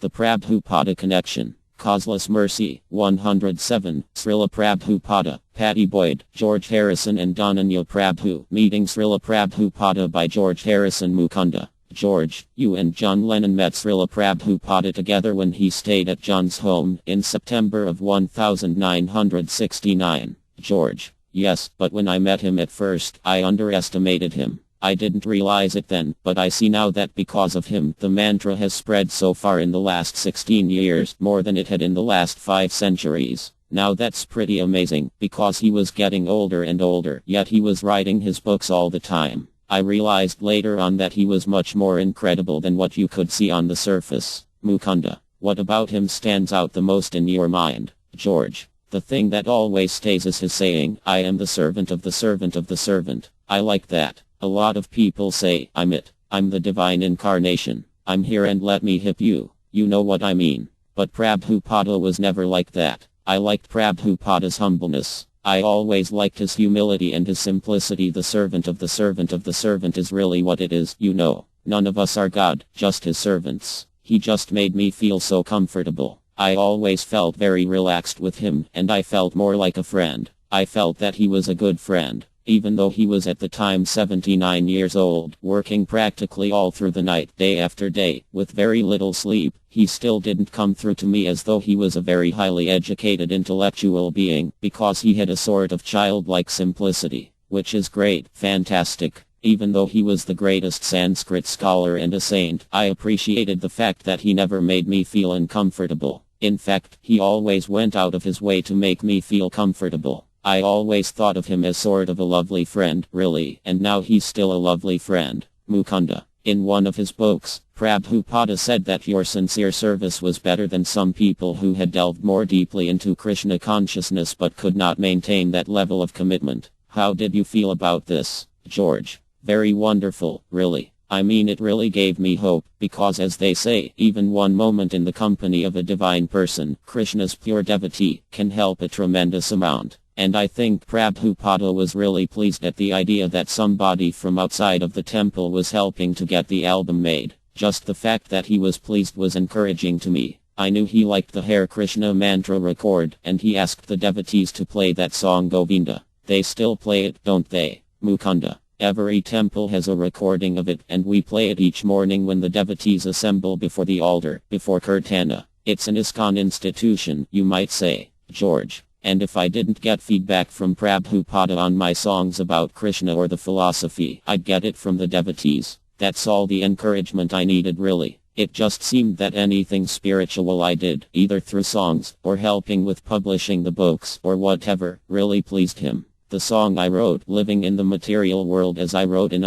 The Prabhupada Connection. Causeless Mercy. 107. Srila Prabhupada, Patty Boyd, George Harrison and Dhananya Prabhu. Meeting Srila Prabhupada by George Harrison Mukunda. George, you and John Lennon met Srila Prabhupada together when he stayed at John's home in September of 1969. George, yes, but when I met him at first, I underestimated him. I didn't realize it then, but I see now that because of him, the mantra has spread so far in the last 16 years, more than it had in the last 5 centuries. Now that's pretty amazing, because he was getting older and older, yet he was writing his books all the time. I realized later on that he was much more incredible than what you could see on the surface. Mukunda, what about him stands out the most in your mind? George, the thing that always stays is his saying, I am the servant of the servant of the servant. I like that. A lot of people say, I'm it. I'm the divine incarnation. I'm here and let me hit you. You know what I mean. But Prabhupada was never like that. I liked Prabhupada's humbleness. I always liked his humility and his simplicity. The servant of the servant of the servant is really what it is, you know. None of us are God, just his servants. He just made me feel so comfortable. I always felt very relaxed with him, and I felt more like a friend. I felt that he was a good friend. Even though he was at the time 79 years old, working practically all through the night, day after day, with very little sleep, he still didn't come through to me as though he was a very highly educated intellectual being, because he had a sort of childlike simplicity, which is great, fantastic. Even though he was the greatest Sanskrit scholar and a saint, I appreciated the fact that he never made me feel uncomfortable. In fact, he always went out of his way to make me feel comfortable. I always thought of him as sort of a lovely friend, really, and now he's still a lovely friend. Mukunda. In one of his books, Prabhupada said that your sincere service was better than some people who had delved more deeply into Krishna consciousness but could not maintain that level of commitment. How did you feel about this, George? Very wonderful, really. I mean, it really gave me hope, because as they say, even one moment in the company of a divine person, Krishna's pure devotee, can help a tremendous amount. And I think Prabhupada was really pleased at the idea that somebody from outside of the temple was helping to get the album made. Just the fact that he was pleased was encouraging to me. I knew he liked the Hare Krishna mantra record, and he asked the devotees to play that song Govinda. They still play it, don't they? Mukunda. Every temple has a recording of it, and we play it each morning when the devotees assemble before the altar, before Kirtana. It's an ISKCON institution, you might say, George. And if I didn't get feedback from Prabhupada on my songs about Krishna or the philosophy, I'd get it from the devotees. That's all the encouragement I needed, really. It just seemed that anything spiritual I did, either through songs, or helping with publishing the books, or whatever, really pleased him. The song I wrote, Living in the Material World, as I wrote in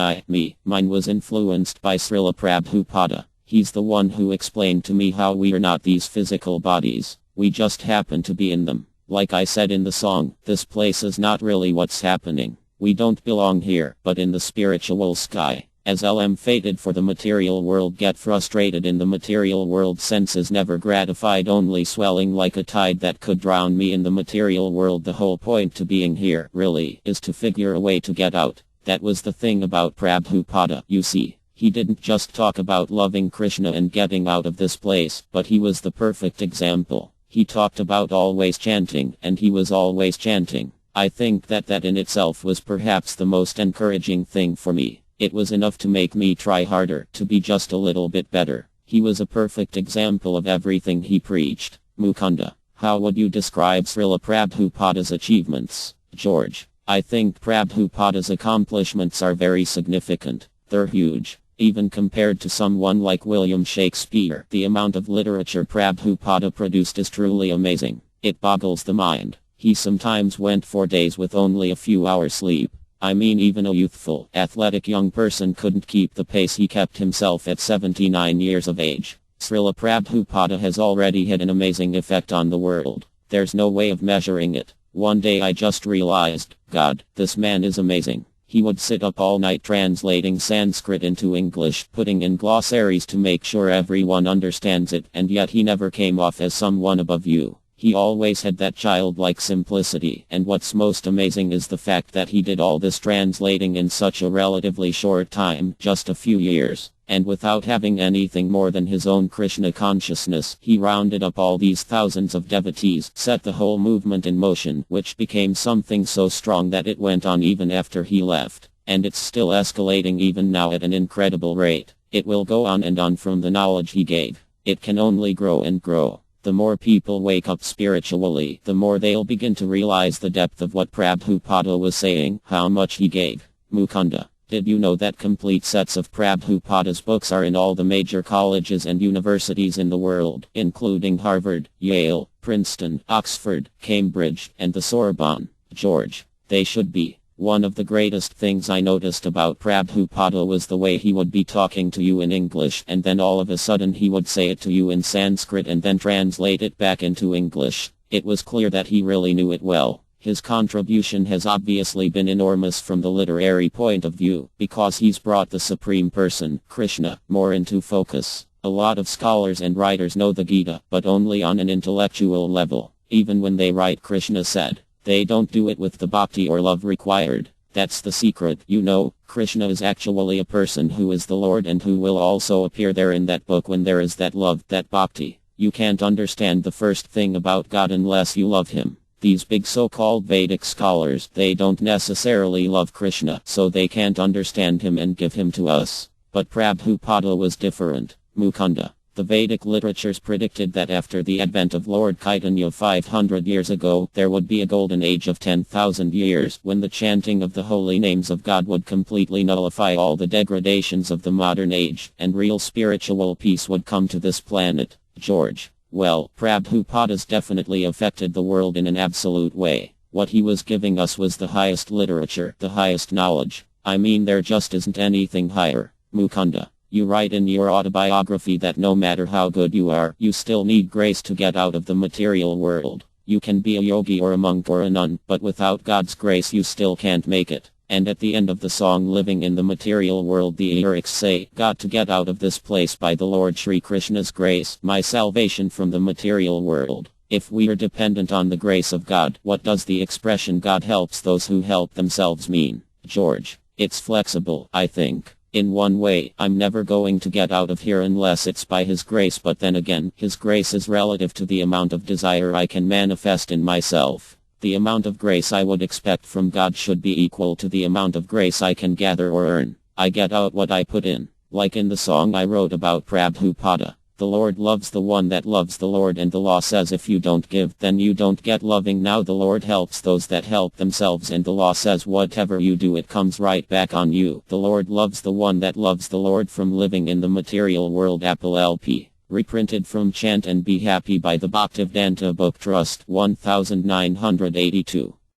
mine was influenced by Srila Prabhupada. He's the one who explained to me how we are not these physical bodies. We just happen to be in them. Like I said in the song, this place is not really what's happening. We don't belong here, but in the spiritual sky. As LM fated for the material world, get frustrated in the material world, senses never gratified, only swelling like a tide that could drown me in the material world. The whole point to being here, really, is to figure a way to get out. That was the thing about Prabhupada, you see. He didn't just talk about loving Krishna and getting out of this place, but he was the perfect example. He talked about always chanting, and he was always chanting. I think that in itself was perhaps the most encouraging thing for me. It was enough to make me try harder, to be just a little bit better. He was a perfect example of everything he preached. Mukunda. How would you describe Srila Prabhupada's achievements, George? I think Prabhupada's accomplishments are very significant. They're huge. Even compared to someone like William Shakespeare, the amount of literature Prabhupada produced is truly amazing. It boggles the mind. He sometimes went for days with only a few hours sleep. I mean, even a youthful, athletic young person couldn't keep the pace he kept himself at 79 years of age. Srila Prabhupada has already had an amazing effect on the world. There's no way of measuring it. One day I just realized, God, this man is amazing. He would sit up all night translating Sanskrit into English, putting in glossaries to make sure everyone understands it, and yet he never came off as someone above you. He always had that childlike simplicity, and what's most amazing is the fact that he did all this translating in such a relatively short time, just a few years. And without having anything more than his own Krishna consciousness, he rounded up all these thousands of devotees, set the whole movement in motion, which became something so strong that it went on even after he left. And it's still escalating even now at an incredible rate. It will go on and on from the knowledge he gave. It can only grow and grow. The more people wake up spiritually, the more they'll begin to realize the depth of what Prabhupada was saying, how much he gave. Mukunda. Did you know that complete sets of Prabhupada's books are in all the major colleges and universities in the world, including Harvard, Yale, Princeton, Oxford, Cambridge, and the Sorbonne? George. They should be. One of the greatest things I noticed about Prabhupada was the way he would be talking to you in English, and then all of a sudden he would say it to you in Sanskrit and then translate it back into English. It was clear that he really knew it well. His contribution has obviously been enormous from the literary point of view, because he's brought the Supreme Person, Krishna, more into focus. A lot of scholars and writers know the Gita, but only on an intellectual level. Even when they write Krishna said, they don't do it with the bhakti or love required. That's the secret. You know, Krishna is actually a person who is the Lord and who will also appear there in that book when there is that love, that bhakti. You can't understand the first thing about God unless you love him. These big so-called Vedic scholars, they don't necessarily love Krishna, so they can't understand him and give him to us. But Prabhupada was different. Mukunda. The Vedic literatures predicted that after the advent of Lord Chaitanya 500 years ago, there would be a golden age of 10,000 years, when the chanting of the holy names of God would completely nullify all the degradations of the modern age, and real spiritual peace would come to this planet. George. Well, Prabhupada's definitely affected the world in an absolute way. What he was giving us was the highest literature, the highest knowledge. I mean, there just isn't anything higher. Mukunda. You write in your autobiography that no matter how good you are, you still need grace to get out of the material world. You can be a yogi or a monk or a nun, but without God's grace you still can't make it. And at the end of the song Living in the Material World, the lyrics say, got to get out of this place by the Lord Shri Krishna's grace, my salvation from the material world. If we are dependent on the grace of God, what does the expression God helps those who help themselves mean? George. It's flexible, I think. In one way, I'm never going to get out of here unless it's by His grace, but then again, His grace is relative to the amount of desire I can manifest in myself. The amount of grace I would expect from God should be equal to the amount of grace I can gather or earn. I get out what I put in. Like in the song I wrote about Prabhupada. The Lord loves the one that loves the Lord, and the law says if you don't give, then you don't get loving. Now the Lord helps those that help themselves, and the law says whatever you do it comes right back on you. The Lord loves the one that loves the Lord. From Living in the Material World, Apple LP. Reprinted from Chant and Be Happy by the Bhaktivedanta Book Trust, 1982.